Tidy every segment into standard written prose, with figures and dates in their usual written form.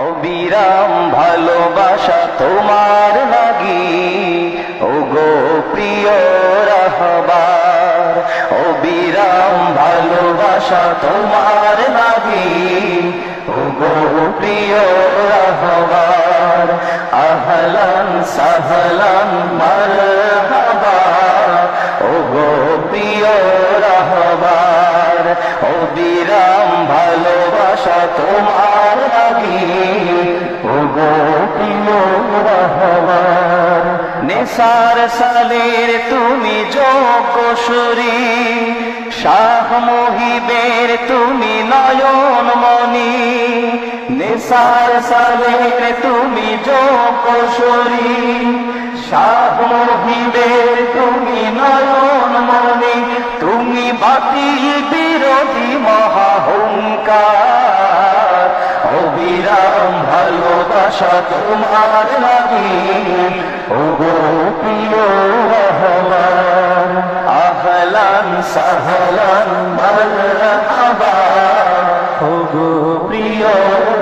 অবিরাম ভালোবাসা তোমার লাগি ওগো প্রিয় রাহবার, অবিরাম ভালোবাসা তোমার লাগি ওগো প্রিয় রাহবার। আহলান সাহলান মারহাবা ওগো প্রিয় রাহবার, অবিরাম ভালোবাসা তোমার লাগি ওগো প্রিয় রাহবার। নেসার সালের তুমি যোগেশ্বরী, শাহ মুহিবের তুমি নয়নমণি। নেসার সালের তুমি যোগেশ্বরী, শাহ মুহিবের তুমি নয়নমণি। তুমি বাতিল বিরোধী মহাহুঙ্কার, অবিরাম ভালোবাসা তোমার লাগি ওগো প্রিয় রাহবার। আহলান সাহলান মারহাবা ওগো প্রিয়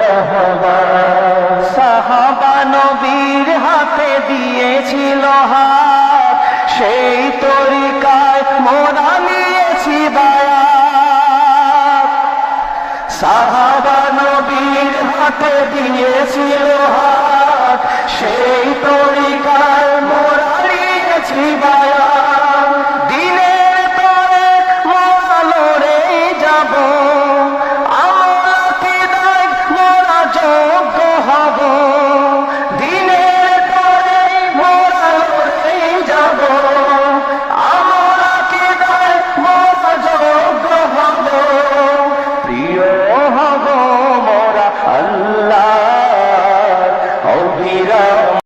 রাহবার। সাহাবা নবীর হাতে দিয়েছিল হাত, সেই তরিকায় মোরা নিয়েছি বায়াত। সাহাবা নবীর হাতে দিয়েছিল